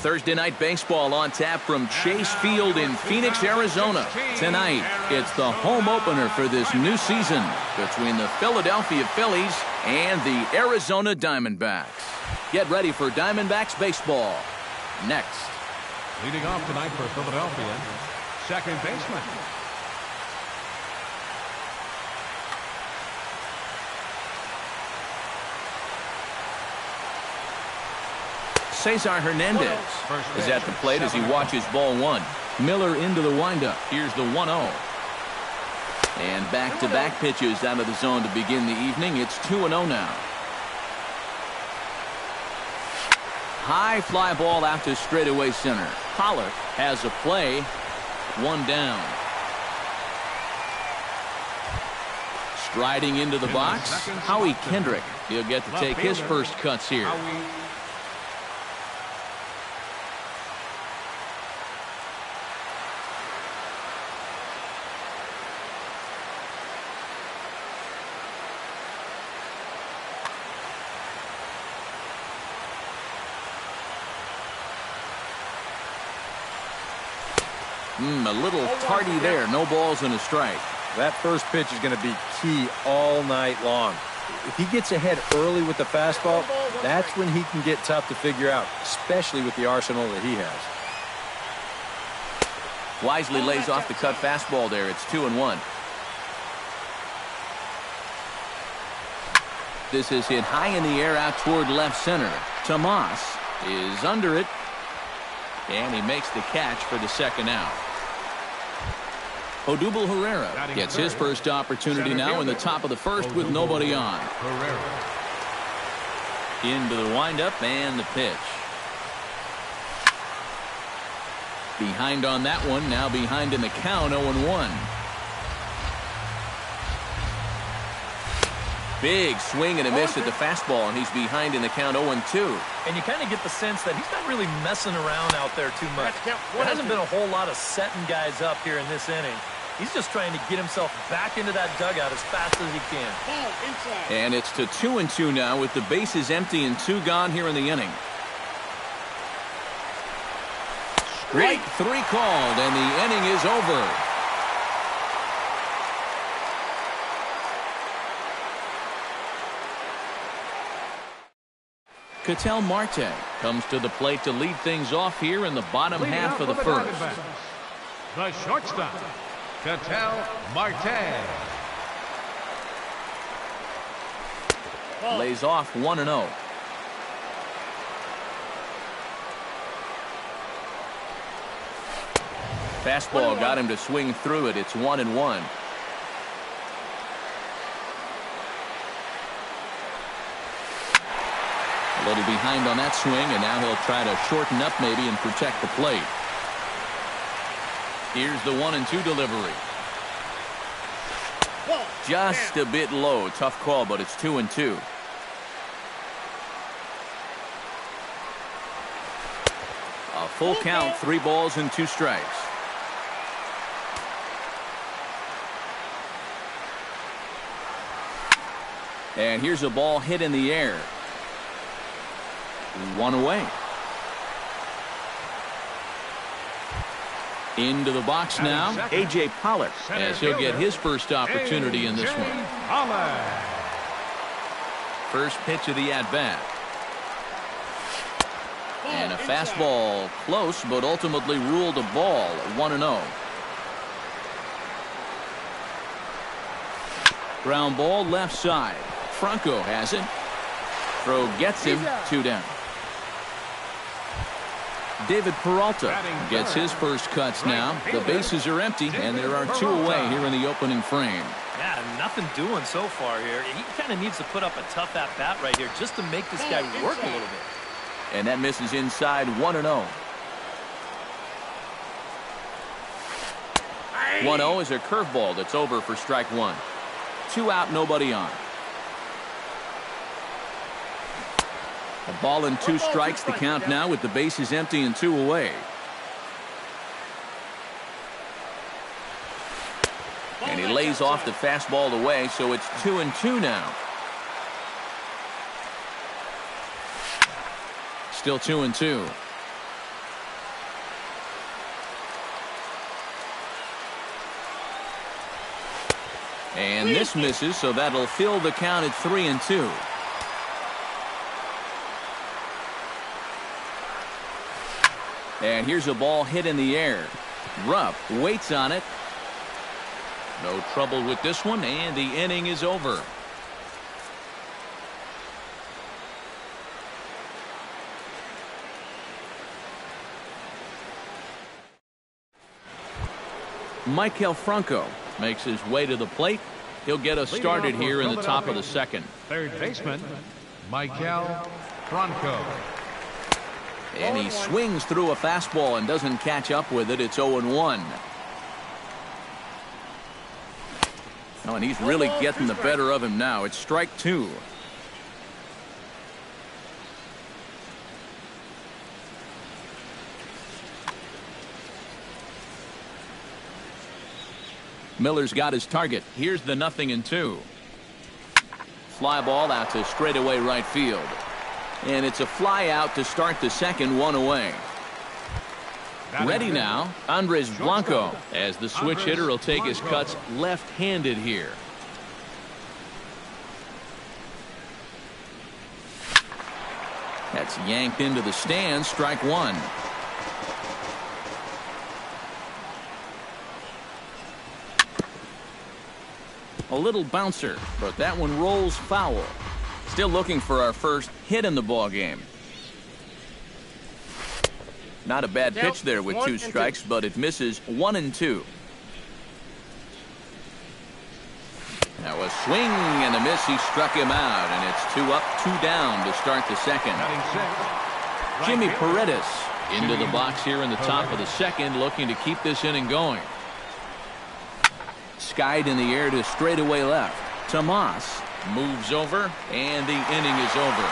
Thursday night baseball on tap from Chase Field in Phoenix, Arizona. Tonight, it's the home opener for this new season between the Philadelphia Phillies and the Arizona Diamondbacks. Get ready for Diamondbacks baseball next. Leading off tonight for Philadelphia, second baseman. Cesar Hernandez is at the plate as he watches ball one. Miller into the windup. Here's the 1-0. And back-to-back pitches out of the zone to begin the evening. It's 2-0 now. High fly ball out to straightaway center. Pollock has a play. One down. Striding into the box, Howie Kendrick. He'll get to take his first cuts here. A little tardy there. No balls and a strike. That first pitch is going to be key all night long. If he gets ahead early with the fastball, that's when he can get tough to figure out, especially with the arsenal that he has. Wisely lays off the cut fastball there. It's 2-1. This is hit high in the air out toward left center. Tomas is under it, and he makes the catch for the second out. Odubel Herrera gets his first opportunity now in the top of the first with nobody on. Into the windup and the pitch. Behind on that one, now behind in the count, 0-1. Big swing and a miss at the fastball, and he's behind in the count 0-2. And you kind of get the sense that he's not really messing around out there too much. There hasn't been a whole lot of setting guys up here in this inning. He's just trying to get himself back into that dugout as fast as he can. And it's to 2-2 now with the bases empty and 2 gone here in the inning. Strike 3 called, and the inning is over. Ketel Marte comes to the plate to lead things off here in the bottom half of the first. The shortstop, Ketel Marte. Lays off 1-0. Fastball got him to swing through it. It's 1-1. A little behind on that swing, and now he'll try to shorten up maybe and protect the plate. Here's the 1-2 delivery. Just a bit low. Tough call, but it's 2-2. A full count, 3 balls and 2 strikes. And here's a ball hit in the air. 1 away. Into the box now, A.J. Pollock, as he'll get his first opportunity in this one. First pitch of the at-bat. And a fastball close, but ultimately ruled a ball, 1-0. Ground ball left side. Franco has it. Throw gets him, 2 down. David Peralta gets his first cuts now. The bases are empty, and there are 2 away here in the opening frame. Yeah, nothing doing so far here. He kind of needs to put up a tough at-bat right here just to make this guy work a little bit. And that misses inside, 1-0. 1-0 is a curveball that's over for strike 1. 2 out, nobody on. A ball and 2 strikes, the count now with the bases empty and 2 away. And he lays off the fastball away, so it's 2-2 now. Still 2-2. And this misses, so that'll fill the count at 3-2. And here's a ball hit in the air. Rupp waits on it. No trouble with this one, and the inning is over. Michael Franco makes his way to the plate. He'll get us started here in the top of the second. Third baseman, Michael Franco. And he swings through a fastball and doesn't catch up with it. It's 0-1. Oh, and he's really getting the better of him now. It's strike 2. Miller's got his target. Here's the 0-2. Fly ball out to straightaway right field. And it's a fly out to start the second, 1 away. Ready now, Andres Blanco, as the switch hitter will take his cuts left-handed here. That's yanked into the stands, strike 1. A little bouncer, but that one rolls foul. Still looking for our first hit in the ball game. Not a bad pitch there with 2 strikes, but it misses 1-2. Now a swing and a miss. He struck him out, and it's 2 up, 2 down to start the second. Jimmy Paredes into the box here in the top of the second, looking to keep this inning going. Skied in the air to straightaway left. Tomas moves over, and the inning is over.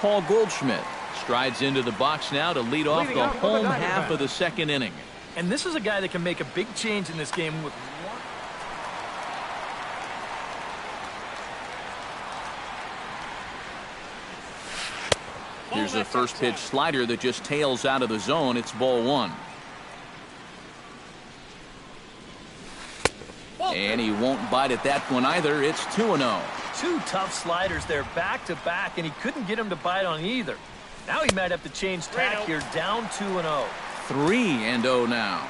Paul Goldschmidt strides into the box now to lead off the home half of the second inning. And this is a guy that can make a big change in this game with one. Here's a first pitch slider that just tails out of the zone. It's ball 1. And he won't bite at that one either. It's 2-0. 2 tough sliders there back to back, and he couldn't get him to bite on either. Now he might have to change tack here, down 2-0. 3-0 now.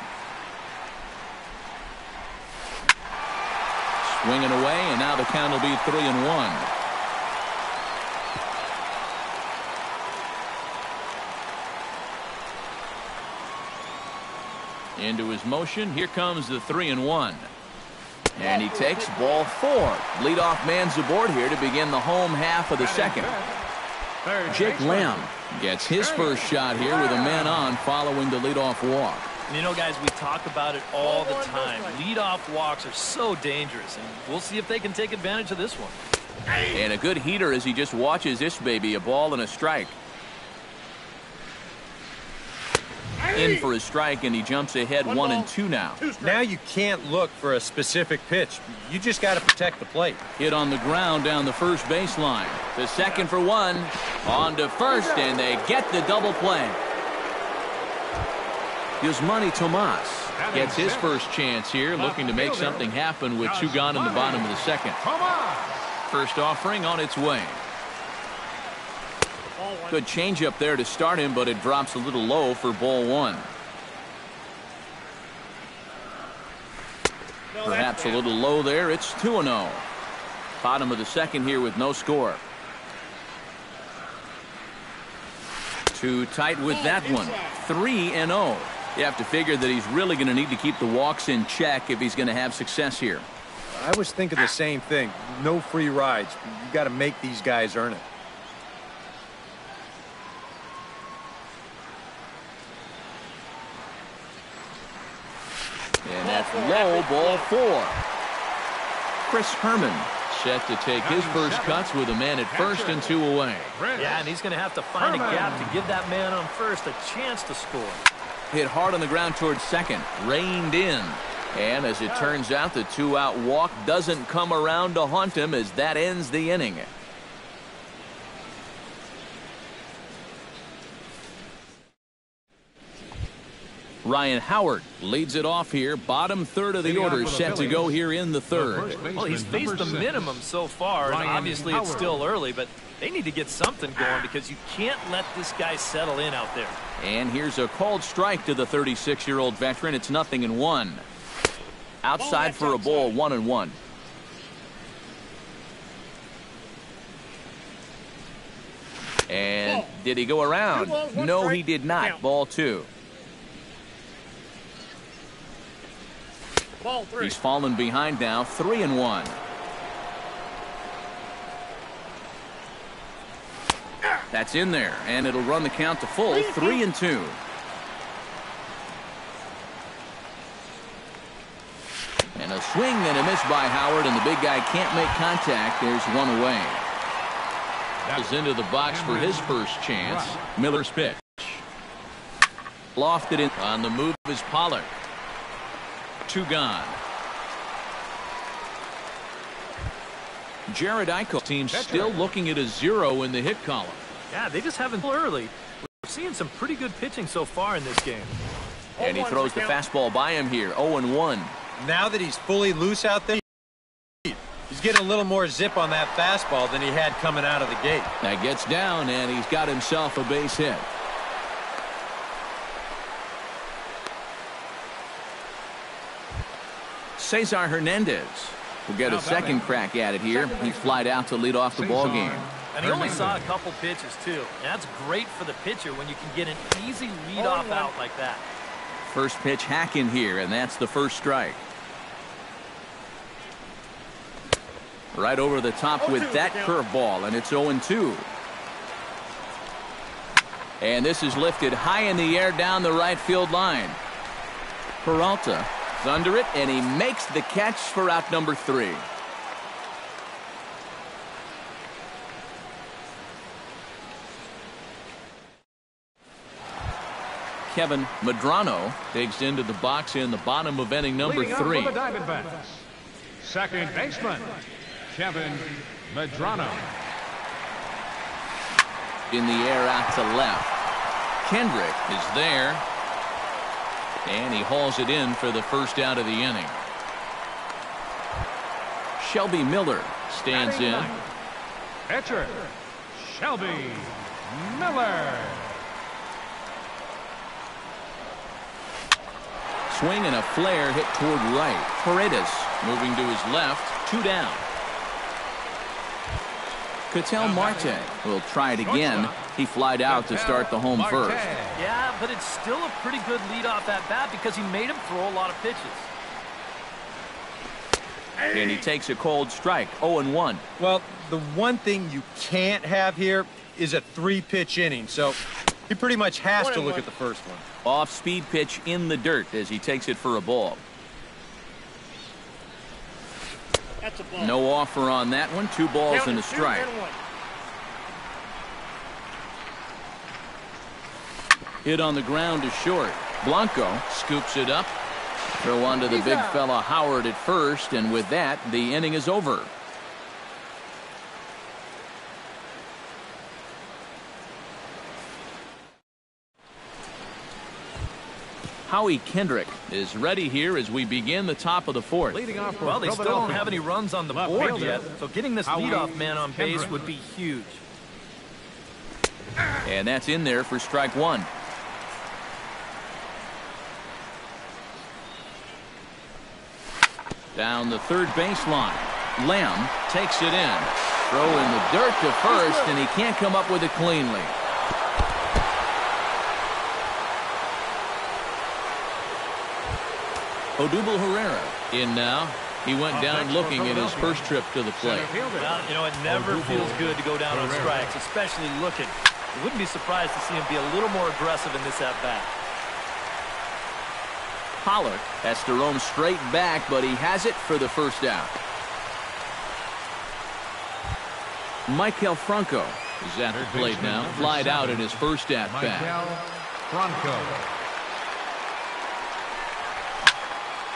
Swinging away, and now the count will be 3-1. Into his motion. Here comes the 3-1. And he takes ball 4. Leadoff man's aboard here to begin the home half of the second. Jake Lamb gets his first shot here with a man on following the leadoff walk. And you know, guys, we talk about it all the time. Leadoff walks are so dangerous, and we'll see if they can take advantage of this one. And a good heater as he just watches this baby, a ball and a strike. In for a strike, and he jumps ahead 1-2 now. Now you can't look for a specific pitch. You just got to protect the plate. Hit on the ground down the first baseline. The second for 1. On to first, and they get the double play. Yusmani Tomas gets his first chance here, looking to make something happen with 2 gone in the bottom of the second. First offering on its way. Good changeup there to start him, but it drops a little low for ball 1. Perhaps a little low there. It's 2-0. Bottom of the second here with no score. Too tight with that one. 3-0. You have to figure that he's really going to need to keep the walks in check if he's going to have success here. I was thinking the same thing. No free rides. You got to make these guys earn it. And that's low, ball 4. Chris Herman set to take his first cuts with a man at first and 2 away. Yeah, and he's going to have to find a gap to give that man on first a chance to score. Hit hard on the ground towards second. Reined in. And as it turns out, the 2-out walk doesn't come around to haunt him as that ends the inning. Ryan Howard leads it off here. Bottom third of the order set to go here in the third. Well, he's faced the minimum so far, and obviously it's still early, but they need to get something going because you can't let this guy settle in out there. And here's a called strike to the 36-year-old veteran. It's 0-1. Outside for a ball, 1-1. And did he go around? No, he did not. Ball 2. He's fallen behind now, 3-1. That's in there, and it'll run the count to full, 3-2. And a swing and a miss by Howard, and the big guy can't make contact. There's one away. Is into the box for his first chance. Miller's pitch. Lofted in. On the move is Pollock. 2 gone. Jared Eichel team's still looking at a 0 in the hit column. Yeah, they just haven't early. We're seeing some pretty good pitching so far in this game. And he throws the fastball by him here, 0-1. Now that he's fully loose out there, he's getting a little more zip on that fastball than he had coming out of the gate. That gets down, and he's got himself a base hit. Cesar Hernandez will get a second crack at it here. He flied out to lead off the ball game. And he only saw a couple pitches, too. And that's great for the pitcher when you can get an easy leadoff out like that. First pitch hacking here, and that's the first strike. Right over the top with that curveball, and it's 0-2. And this is lifted high in the air down the right field line. Peralta is under it, and he makes the catch for out number 3. Kevin Medrano digs into the box in the bottom of inning number 3. The Diamondbacks, second baseman, Kevin Medrano. In the air out to left. Kendrick is there. And he hauls it in for the first out of the inning. Shelby Miller stands in. Pitcher, Shelby Miller. Swing and a flare hit toward right. Paredes moving to his left. 2 down. Ketel Marte will try it again. He flied out to start the home first. Yeah, but it's still a pretty good leadoff at bat because he made him throw a lot of pitches. And he takes a cold strike, 0-1. Well, the one thing you can't have here is a 3-pitch inning, so he pretty much has to look at the first one. Off-speed pitch in the dirt as he takes it for a ball. That's a ball. No offer on that one. 2 balls and a strike. Hit on the ground to short. Blanco scoops it up. Throw onto the big fella Howard at first, and with that, the inning is over. Howie Kendrick is ready here as we begin the top of the 4th. Well, they still don't have any runs on the board yet, so getting this leadoff man on base would be huge. And that's in there for strike 1. Down the third baseline. Lamb takes it in. Throw in the dirt to first, and he can't come up with it cleanly. Odubel Herrera in now. He went down looking at his first trip to the plate. Well, you know, it never feels good to go down on strikes, especially looking. You wouldn't be surprised to see him be a little more aggressive in this at-bat. Pollock has to roam straight back, but he has it for the first out. Michael Franco is at the plate now. Flied out in his first at-bat. Franco.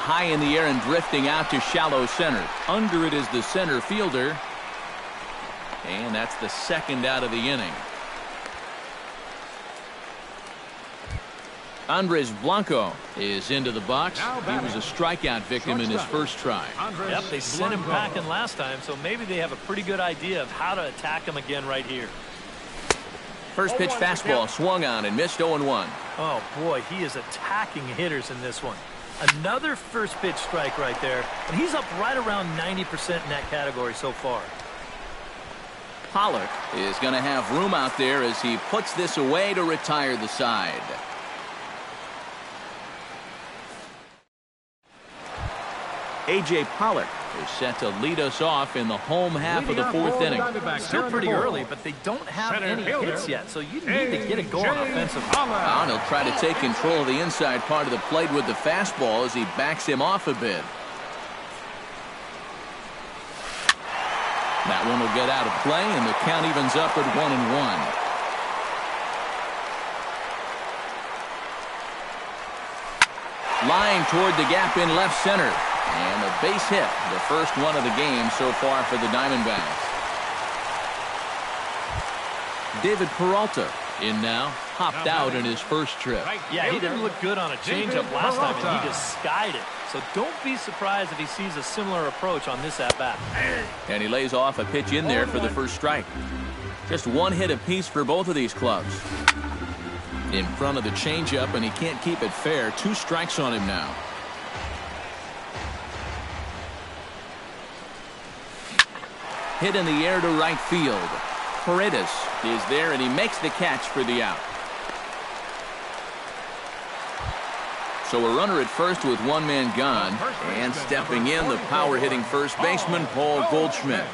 High in the air and drifting out to shallow center. Under it is the center fielder. And that's the second out of the inning. Andres Blanco is into the box. He was a strikeout victim in his first try. Yep, they sent him packing last time, so maybe they have a pretty good idea of how to attack him again right here. First pitch fastball swung on and missed 0-1. Oh, boy, he is attacking hitters in this one. Another first pitch strike right there, and he's up right around 90% in that category so far. Pollock is going to have room out there as he puts this away to retire the side. A.J. Pollock is set to lead us off in the home half of the fourth inning. Still pretty early, but they don't have any hits yet, so you need to get it going offensively. And he'll try to take control of the inside part of the plate with the fastball as he backs him off a bit. That one will get out of play, and the count evens up at 1-1. Line toward the gap in left center. And a base hit, the first one of the game so far for the Diamondbacks. David Peralta in now, hopped out in his first trip. Yeah, he didn't look good on a changeup last time, and he just skied it. So don't be surprised if he sees a similar approach on this at-bat. And he lays off a pitch in there for the first strike. Just one hit apiece for both of these clubs. In front of the changeup, and he can't keep it fair. 2 strikes on him now. Hit in the air to right field. Paredes is there, and he makes the catch for the out. So a runner at first with one man gone, and stepping in, the power-hitting first baseman, Paul Goldschmidt.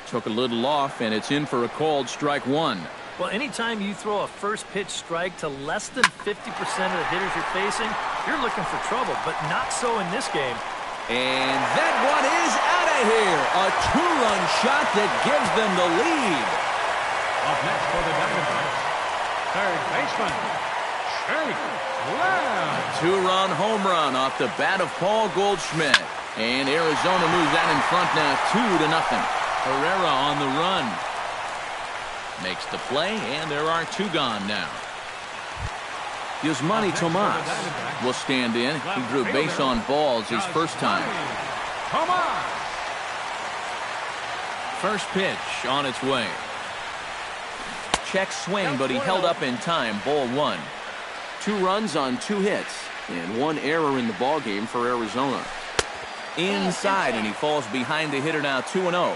Took a little off, and it's in for a called strike one. Well, anytime you throw a first pitch strike to less than 50% of the hitters you're facing, you're looking for trouble, but not so in this game. And that one is out of here. A 2-run shot that gives them the lead. Up next for the Diamondbacks, third baseman, Shake Lamb. A 2-run home run off the bat of Paul Goldschmidt. And Arizona moves out in front now 2-0. Herrera on the run. Makes the play, and there are 2 gone now. Yasmani Tomas will stand in. He drew base on balls his first time. First pitch on its way. Check swing, but he held up in time. Ball 1. 2 runs on 2 hits, and 1 error in the ballgame for Arizona. Inside, and he falls behind the hitter now 2-0.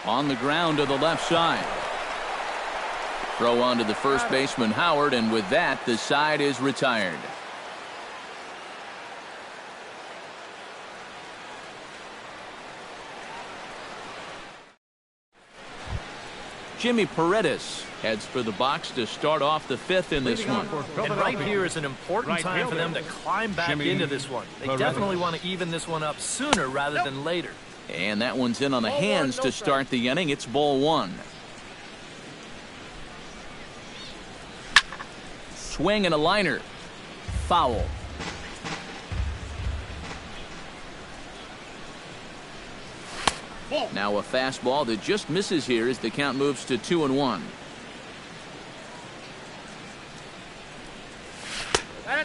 On the ground to the left side. Throw on to the first baseman, Howard, and with that, the side is retired. Jimmy Paredes heads for the box to start off the 5th in this one. And right here is an important time for them to climb back into this one. They definitely want to even this one up sooner rather than later. And that one's in on the hands to start the inning. It's ball 1. Swing and a liner. Foul. Now a fastball that just misses here as the count moves to 2-1.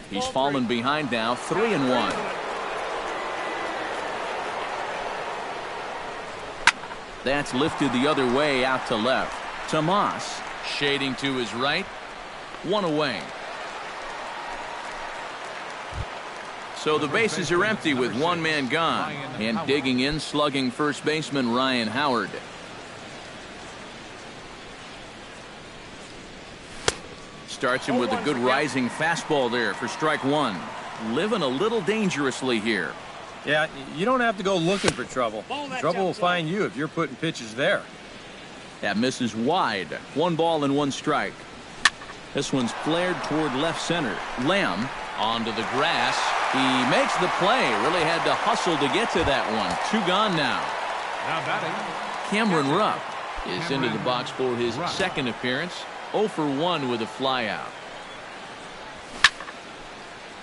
He's fallen behind now, 3-1. That's lifted the other way out to left. Tomas shading to his right. 1 away. So the bases are empty with 1 man gone. And digging in, slugging first baseman Ryan Howard. Starts him with a good rising fastball there for strike 1. Living a little dangerously here. Yeah, you don't have to go looking for trouble. Trouble will find you if you're putting pitches there. That misses wide. 1 ball and 1 strike. This one's flared toward left center. Lamb onto the grass. He makes the play. Really had to hustle to get to that one. 2 gone now. Now batting, Cameron Rupp is into the box for his second appearance. 0 for 1 with a flyout.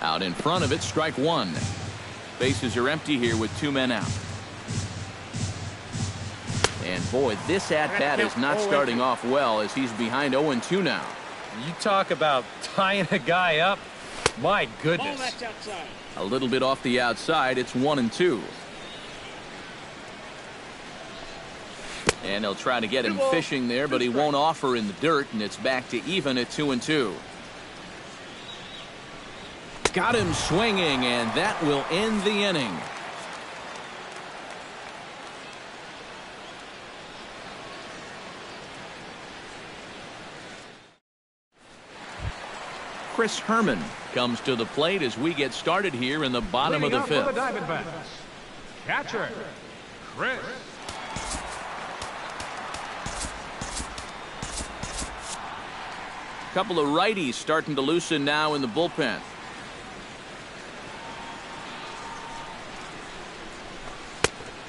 Out in front of it, strike 1. Bases are empty here with 2 men out. And boy, this at-bat is not starting off well as he's behind 0-2 now. You talk about tying a guy up. My Ball goodness. that's outside. A little bit off the outside. It's 1-2. And they'll try to get him fishing there, but he won't offer in the dirt, and it's back to even at 2-2. Got him swinging, and that will end the inning. Chris Herman comes to the plate as we get started here in the bottom of the fifth. For the Diamondbacks, catcher, Chris. Couple of righties starting to loosen now in the bullpen.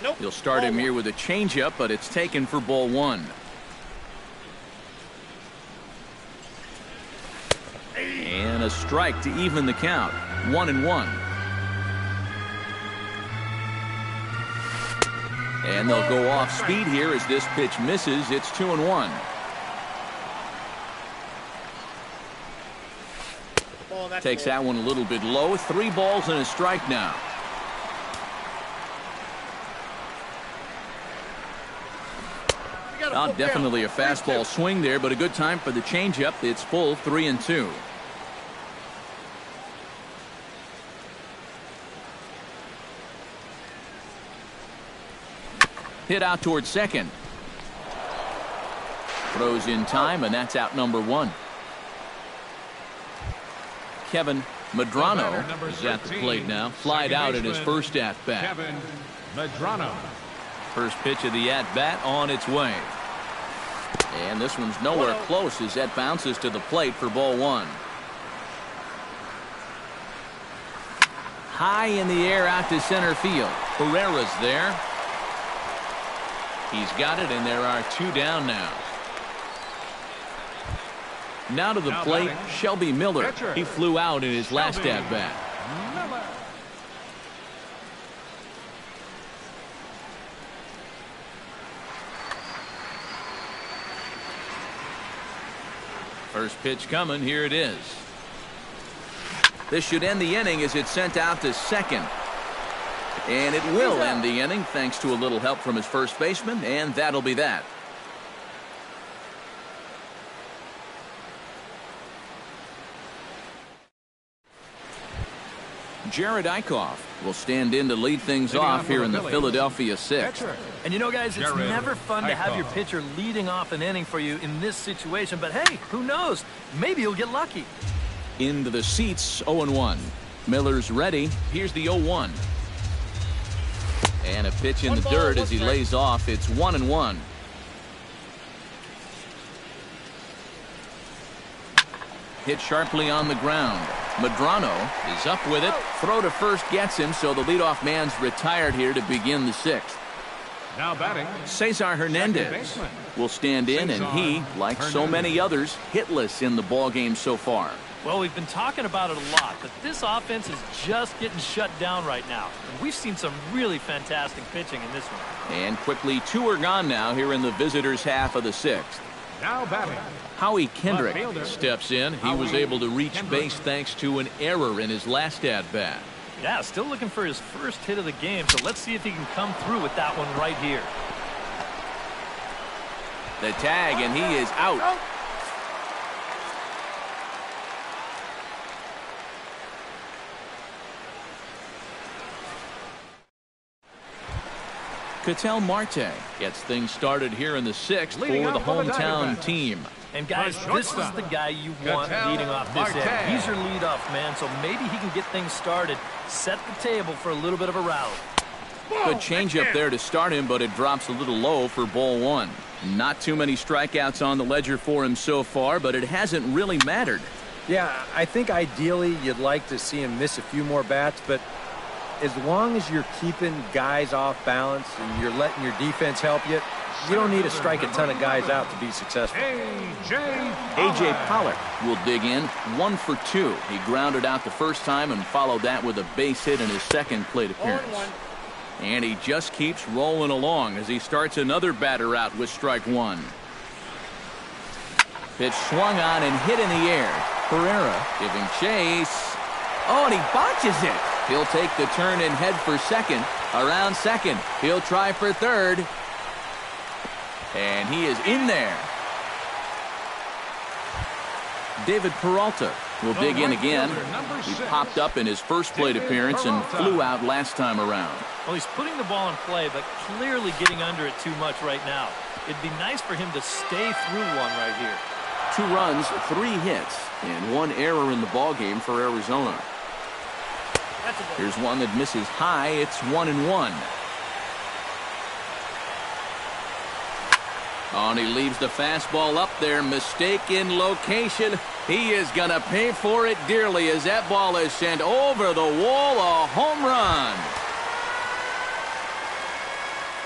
Nope. He'll start him here with a changeup, but it's taken for ball one. And a strike to even the count. 1-1. And they'll go off speed here as this pitch misses. It's 2-1. Takes that one a little bit low. 3 balls and a strike now. Oh, definitely a fastball swing there, but a good time for the changeup. It's full 3-2. Hit out towards second. Throws in time, and that's out number 1. Kevin Medrano is at the plate now. Flied out at his first at-bat. Kevin Medrano. First pitch of the at-bat on its way. And this one's nowhere close as that bounces to the plate for ball 1. High in the air out to center field. Herrera's there. He's got it, and there are 2 down now. Now to the plate, Shelby Miller. He flew out in his last at-bat. First pitch coming. Here it is. This should end the inning as it's sent out to second. And it will end the inning thanks to a little help from his first baseman, and that'll be that. Jared Eichhoff will stand in to lead things off here in the Philadelphia 6th. And you know, guys, it's never fun to have your pitcher leading off an inning for you in this situation. But hey, who knows? Maybe you'll get lucky. Into the seats, 0-1. Miller's ready. Here's the 0-1. And a pitch in the dirt as he lays off. It's 1-1. Hit sharply on the ground. Medrano is up with it. Throw to first gets him, so the leadoff man's retired here to begin the 6th. Now batting, Cesar Hernandez will stand in, and he, like so many others, hitless in the ballgame so far. Well, we've been talking about it a lot, but this offense is just getting shut down right now. And we've seen some really fantastic pitching in this one. And quickly, 2 are gone now here in the visitors' half of the 6th. now batting. Howie Kendrick steps in. He was able to reach base thanks to an error in his last at-bat. Yeah, still looking for his first hit of the game, so let's see if he can come through with that one right here. The tag, and he is out. Ketel Marte gets things started here in the 6th for the hometown team. And guys, this is the guy you want leading off this inning. He's your leadoff man, so maybe he can get things started, set the table for a little bit of a rally. Good changeup there to start him, but it drops a little low for ball one. Not too many strikeouts on the ledger for him so far, but it hasn't really mattered. Yeah, I think ideally you'd like to see him miss a few more bats, but as long as you're keeping guys off balance and you're letting your defense help you, you don't need to strike a ton of guys out to be successful. A.J. Pollock will dig in 1 for 2. He grounded out the first time and followed that with a base hit in his second plate appearance. And he just keeps rolling along as he starts another batter out with strike one. Pitch swung on and hit in the air. Herrera giving chase. Oh, and he botches it. He'll take the turn and head for second. Around second. He'll try for third. And he is in there. David Peralta will dig in again. He popped up in his first plate appearance and flew out last time around. Well, he's putting the ball in play, but clearly getting under it too much right now. It'd be nice for him to stay through one right here. 2 runs, 3 hits, and 1 error in the ballgame for Arizona. Here's one that misses high. It's 1-1. Oh, and he leaves the fastball up there. Mistake in location. He is going to pay for it dearly as that ball is sent over the wall. A home run.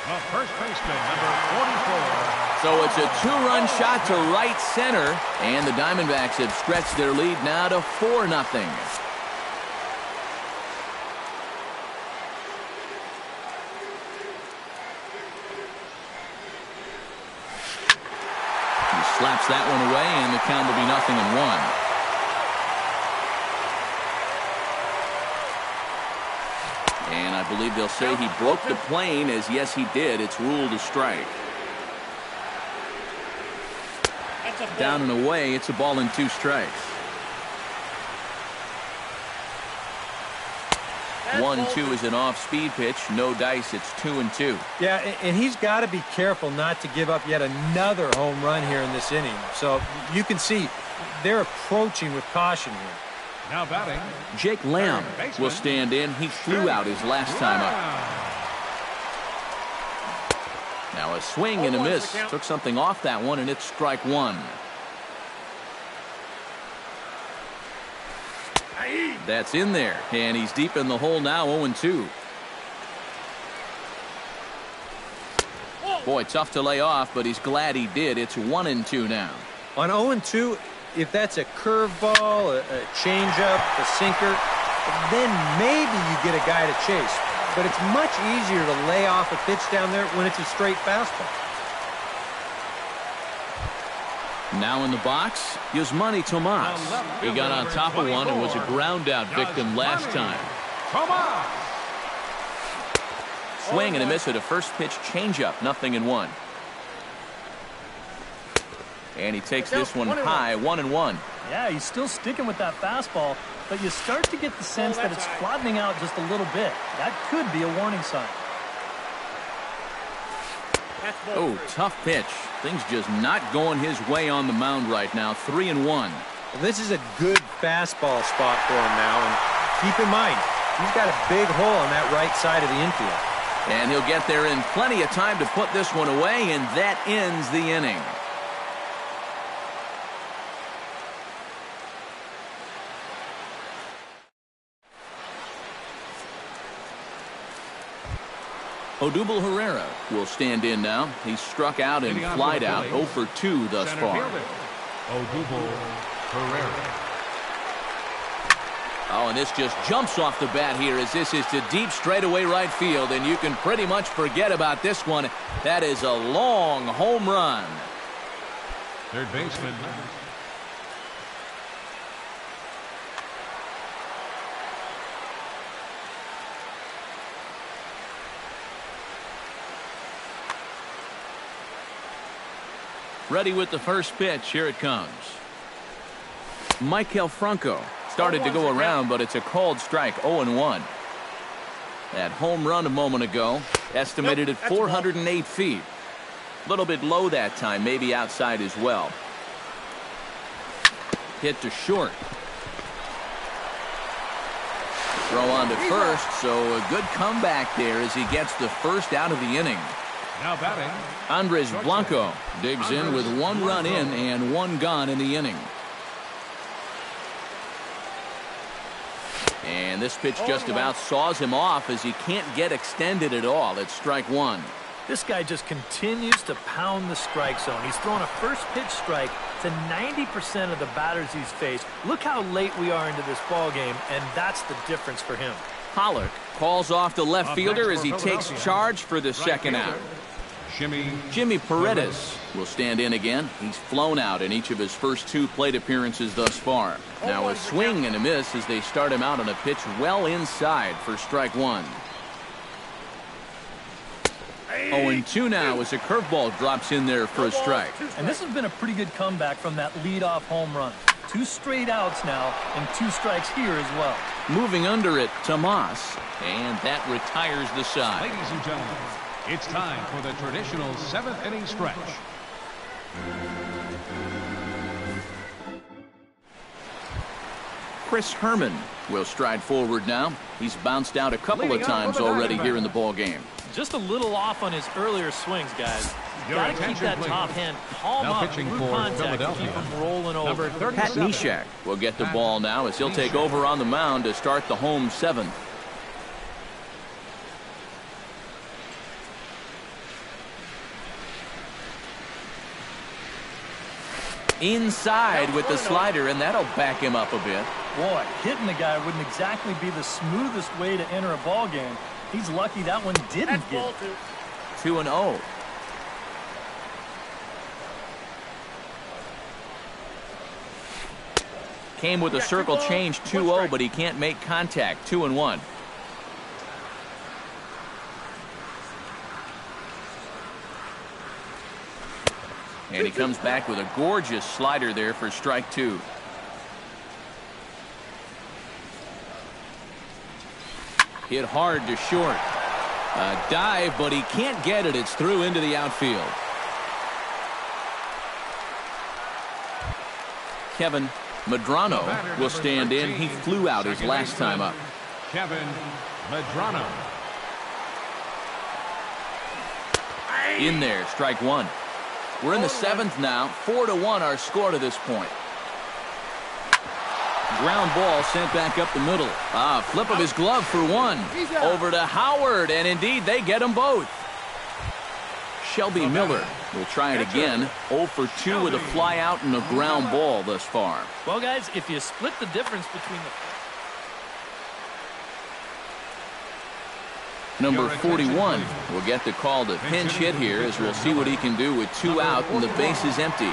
The first baseman, number 44. So it's a 2-run shot to right center, and the Diamondbacks have stretched their lead now to 4-0. Slaps that one away, and the count will be 0-1. And I believe they'll say he broke the plane, as yes, he did. It's ruled a strike. Down and away, it's a ball and 2 strikes. 1-2 is an off-speed pitch. No dice. It's 2-2. Yeah, and he's got to be careful not to give up yet another home run here in this inning. So you can see they're approaching with caution here. Now batting, Jake Lamb will stand in. He flew out his last time up. Now a swing and a miss. Took something off that one, and it's strike one. That's in there, and he's deep in the hole now, 0-2. Boy, tough to lay off, but he's glad he did. It's 1-2 now. On 0-2, if that's a curveball, a changeup, a sinker, then maybe you get a guy to chase. But it's much easier to lay off a pitch down there when it's a straight fastball. Now in the box, Yasmani Tomas. He got on top of one and was a ground out victim last time. Swing and a miss at a first pitch changeup, 0-1. And he takes this one high, 1-1. Yeah, he's still sticking with that fastball, but you start to get the sense that it's flattening out just a little bit. That could be a warning sign. Oh, tough pitch. Things just not going his way on the mound right now. 3-1. Well, this is a good fastball spot for him now, and keep in mind, he's got a big hole on that right side of the infield. And he'll get there in plenty of time to put this one away, and that ends the inning. Odubel Herrera will stand in now. He's struck out and flied out, 0 for 2 thus far. Odubel Herrera. Oh, and this just jumps off the bat here as this is to deep straightaway right field, and you can pretty much forget about this one. That is a long home run. Third baseman. Ready with the first pitch. Here it comes. Maikel Franco started to go around, but it's a called strike, 0-1. That home run a moment ago, estimated at 408 feet. A little bit low that time, maybe outside as well. Hit to short. Throw on to first, so a good comeback there as he gets the first out of the inning. Now batting, Andres Blanco digs in with 1 run in and 1 gone in the inning. And this pitch just about saws him off as he can't get extended at all. It's strike one. This guy just continues to pound the strike zone. He's thrown a first pitch strike to 90% of the batters he's faced. Look how late we are into this ball game, and that's the difference for him. Pollock calls off the left fielder as he takes charge for the second out. Jimmy Paredes will stand in again. He's flown out in each of his first 2 plate appearances thus far. Now a swing and a miss as they start him out on a pitch well inside for strike 1. 0-2 now as a curveball drops in there for a strike. And this has been a pretty good comeback from that leadoff home run. 2 straight outs now and 2 strikes here as well. Moving under it, Tomas, and that retires the side. Ladies and gentlemen, it's time for the traditional 7th inning stretch. Chris Herman will stride forward now. He's bounced out a couple of times already here in the ball game. Just a little off on his earlier swings, guys. Got to keep that top hand calm up through contact to keep him rolling over. Pat Neshek will get the ball now as he'll take over on the mound to start the home 7th. Inside with the slider, and that'll back him up a bit. Boy, hitting the guy wouldn't exactly be the smoothest way to enter a ball game. He's lucky that one didn't get it. 2-0. Came with a circle change 2-0, but he can't make contact. 2-1. And he comes back with a gorgeous slider there for strike 2. Hit hard to short. A dive, but he can't get it. It's through into the outfield. Kevin Medrano will stand in. He flew out his last time up. Kevin Medrano. In there, strike 1. We're in the 7th now. 4-1 our score to this point. Ground ball sent back up the middle. Flip of his glove for 1. Over to Howard, and indeed they get them both. Shelby Miller will try it again. 0 for 2 with a fly out and a ground ball thus far. Well, guys, if you split the difference between the Number 41 will get the call to pinch hit here as we'll see what he can do with 2 out and the base is empty.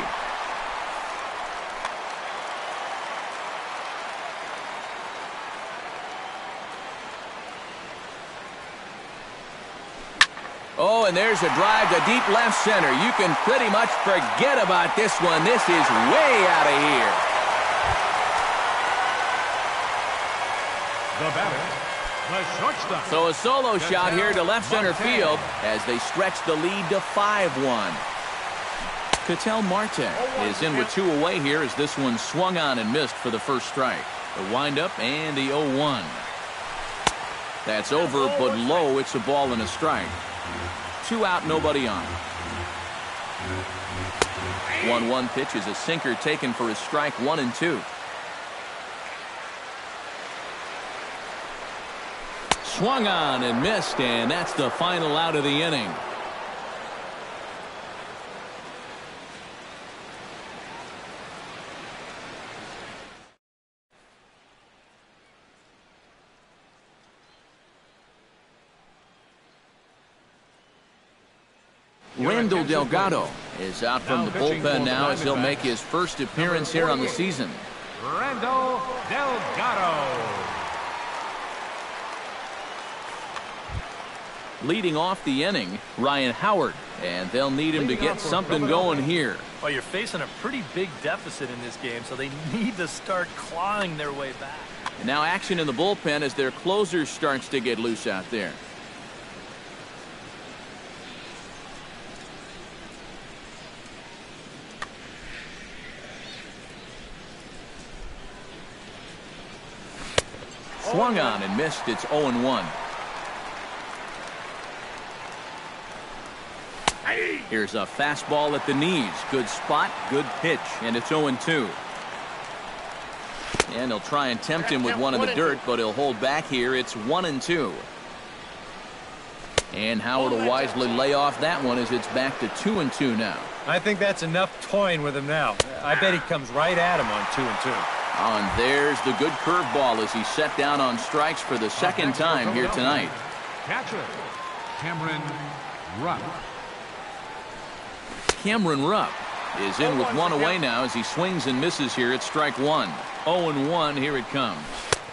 Oh, and there's a drive to deep left center. You can pretty much forget about this one. This is way out of here. The batter, the shortstop. So a solo shot here to left center field as they stretch the lead to 5-1. Ketel Marte is in with 2 away here as this one swung on and missed for the first strike. The windup and the 0-1. That's over, but low. It's a ball and a strike. 2 out, nobody on. 1-1 pitch is a sinker taken for his strike 1 and 2. Swung on and missed, and that's the final out of the inning. Randall Delgado is out from the bullpen now as he'll make his first appearance here on the season. Randall Delgado. Leading off the inning, Ryan Howard, and they'll need him to get something going here. Well, you're facing a pretty big deficit in this game, so they need to start clawing their way back. And now action in the bullpen as their closer starts to get loose out there. Swung on and missed. It's 0-1. Here's a fastball at the knees. Good spot, good pitch, and it's 0-2. And they'll try and tempt him with one in the dirt, but he'll hold back here. It's 1-2. And Howard will wisely lay off that one as it's back to 2-2 now. I think that's enough toying with him now. I bet he comes right at him on 2-2. Oh, and there's the good curveball as he's set down on strikes for the second time here tonight. Catcher, Cameron Rupp. Cameron Rupp is in with one away now as he swings and misses here at strike one. 0-1, here it comes.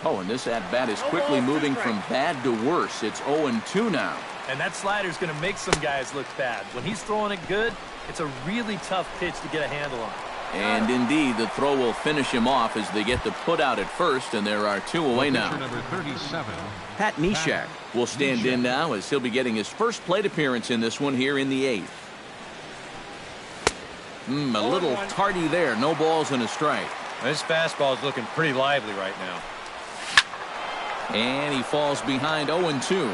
Oh, and this at-bat is quickly moving from bad to worse. It's 0-2 now. And that slider's going to make some guys look bad. When he's throwing it good, it's a really tough pitch to get a handle on. And indeed, the throw will finish him off as they get the put out at first, and there are two away now. Number 37. Pat Neshek will stand in now as he'll be getting his first plate appearance in this one here in the 8th. A little tardy there. No balls and a strike. This fastball is looking pretty lively right now. And he falls behind 0-2.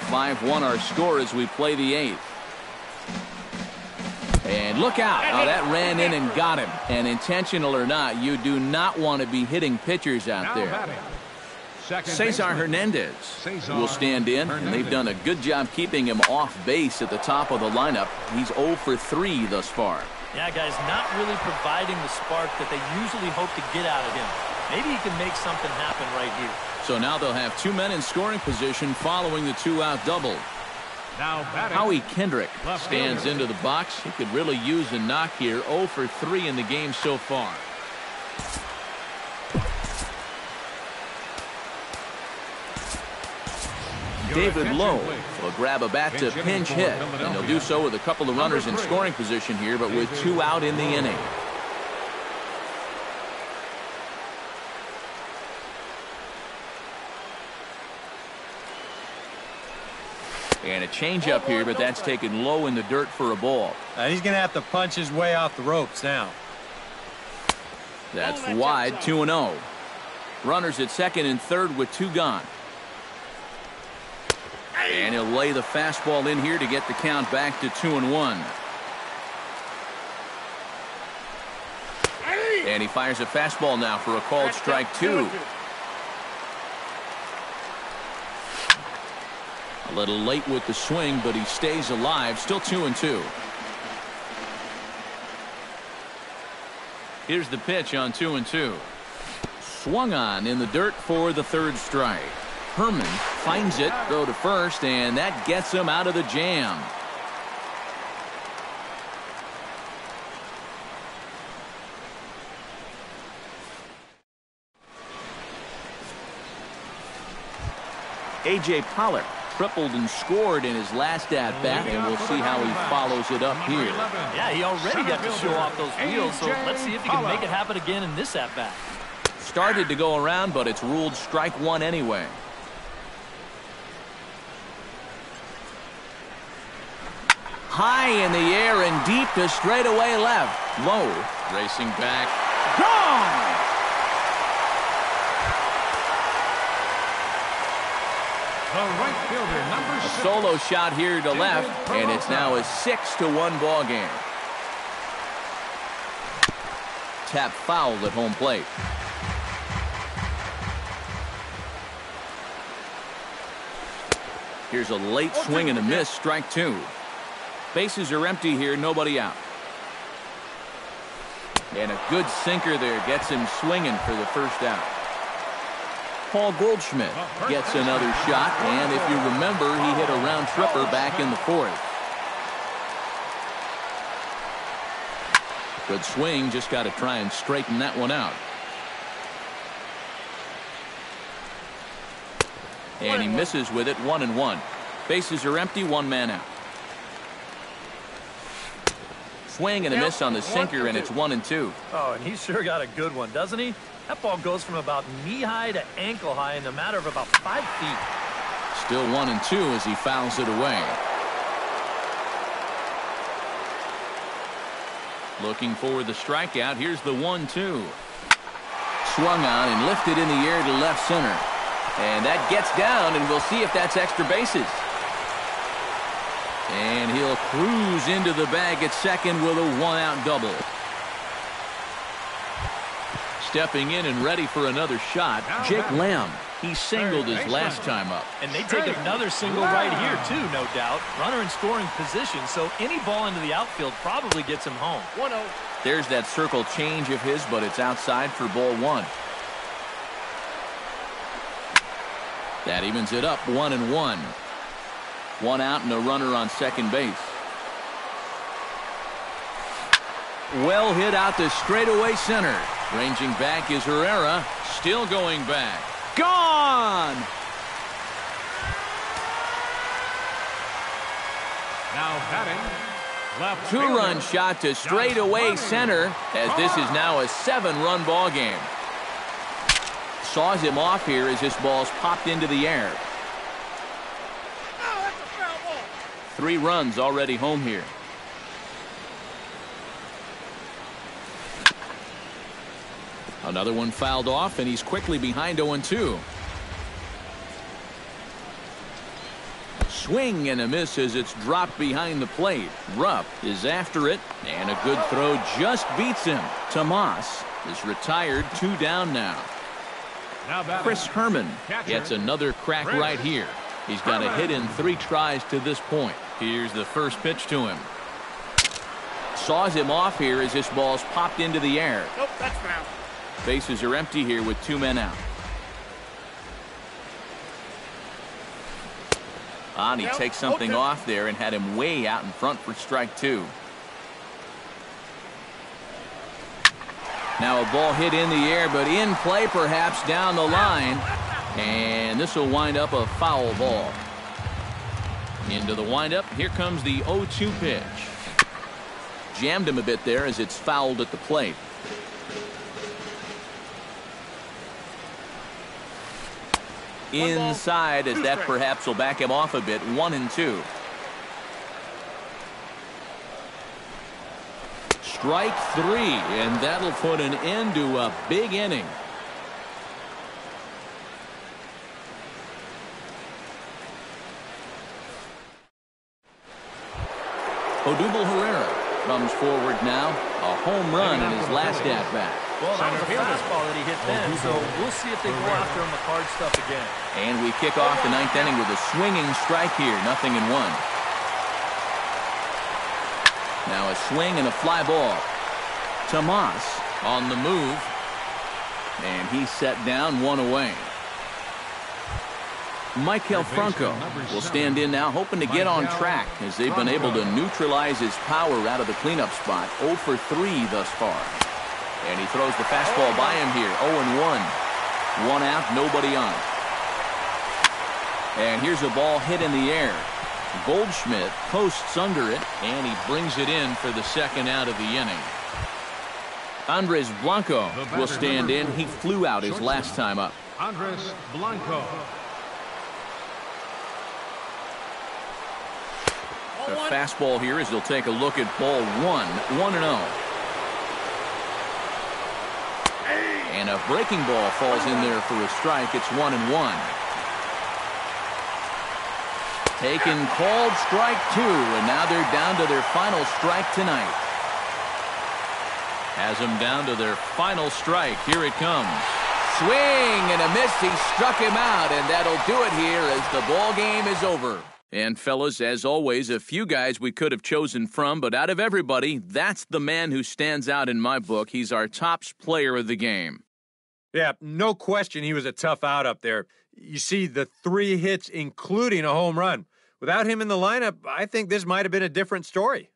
5-1 our score as we play the 8th. And look out. Oh, that ran in and got him. And intentional or not, you do not want to be hitting pitchers out there. Cesar Hernandez will stand in, and they've done a good job keeping him off base at the top of the lineup. He's 0 for 3 thus far. Yeah, guys, not really providing the spark that they usually hope to get out of him. Maybe he can make something happen right here. So now they'll have 2 men in scoring position following the 2-out double. Now Howie Kendrick stands into the box. He could really use a knock here. 0 for 3 in the game so far. David Lowe will grab a bat to pinch hit, and he'll do so with a couple of runners in scoring position here, but with 2 out in the inning. And a changeup here, but that's taken low in the dirt for a ball. He's going to have to punch his way off the ropes now. That's wide, 2-0. Runners at second and third with 2 gone. And he'll lay the fastball in here to get the count back to 2-1. And he fires a fastball now for a called strike 2. A little late with the swing, but he stays alive. Still 2-2. Here's the pitch on 2-2. Swung on in the dirt for the 3rd strike. Herman finds it, throw to first, and that gets him out of the jam. A.J. Pollock tripled and scored in his last at-bat, and we'll see how he follows it up here. Yeah, he already got to show off those wheels, so let's see if he can make it happen again in this at-bat. Started to go around, but it's ruled strike 1 anyway. High in the air and deep to straightaway left. Lowe racing back. Gone! The right fielder, number 6. A solo shot here to left, and it's now a 6-1 ball game. Tap fouled at home plate. Here's a late swing and a miss, strike 2. Bases are empty here, nobody out. And a good sinker there gets him swinging for the first out. Paul Goldschmidt gets another shot, and if you remember, he hit a round tripper back in the 4th. Good swing, just got to try and straighten that one out. And he misses with it, 1-1. Bases are empty, 1 man out. Swing and a miss on the sinker, and it's 1-2. Oh, and he's sure got a good one, doesn't he? That ball goes from about knee-high to ankle-high in a matter of about 5 feet. Still 1-2 as he fouls it away. Looking for the strikeout. Here's the 1-2. Swung on and lifted in the air to left center. And that gets down, and we'll see if that's extra bases. And he'll cruise into the bag at second with a 1-out double. Stepping in and ready for another shot, Jake Lamb. He singled his last time up. And they take another single right here, too, no doubt. Runner in scoring position, so any ball into the outfield probably gets him home. 1-0. There's that circle change of his, but it's outside for ball one. That evens it up, 1-1. One out and a runner on second base. Well hit out to straightaway center. Ranging back is Herrera. Still going back. Gone! Now batting, left Two-run fielder, shot to straightaway center, as this is now a 7-run ball game. Saws him off here as this ball's popped into the air. Oh, that's a foul ball. 3 runs already home here. Another one fouled off, and he's quickly behind 0-2. Swing and a miss as it's dropped behind the plate. Rupp is after it, and a good throw just beats him. Tomas is retired, 2 down now. Now batting, Chris Herman catcher, gets another crack Chris right here. He's got a hit in 3 tries to this point. Here's the first pitch to him. Saws him off here as this ball's popped into the air. Nope, that's foul. Bases are empty here with 2 men out. He takes something off there and had him way out in front for strike 2. Now a ball hit in the air, but in play perhaps down the line. And this will wind up a foul ball. Into the windup. Here comes the 0-2 pitch. Jammed him a bit there as it's fouled at the plate. Inside, as that perhaps will back him off a bit. 1-2. Strike 3, and that'll put an end to a big inning. Odubel Herrera comes forward now. A home run in his last at-bat. Well, that was a fastball that he hit then, so we'll see if they go after him with hard stuff again. And we kick off the 9th inning with a swinging strike here. 0-1. Now a swing and a fly ball. Tomas on the move. And he's set down, 1 away. Michael Franco will stand in now, hoping to get on track as they've been able to neutralize his power out of the cleanup spot. 0 for 3 thus far. And he throws the fastball by him here. 0-1. 1 out, nobody on. And here's a ball hit in the air. Goldschmidt posts under it, and he brings it in for the 2nd out of the inning. Andres Blanco will stand in. He flew out his last time up. Andres Blanco. A fastball here as they'll take a look at ball 1. 1-0. And a breaking ball falls in there for a strike. It's 1-1. Taken, called, strike 2, and now they're down to their final strike tonight. Has them down to their final strike. Here it comes. Swing and a miss. He struck him out, and that'll do it here as the ball game is over. And fellas, as always, a few guys we could have chosen from, but out of everybody, that's the man who stands out in my book. He's our top player of the game. Yeah, no question he was a tough out up there. You see the 3 hits, including a home run. Without him in the lineup, I think this might have been a different story.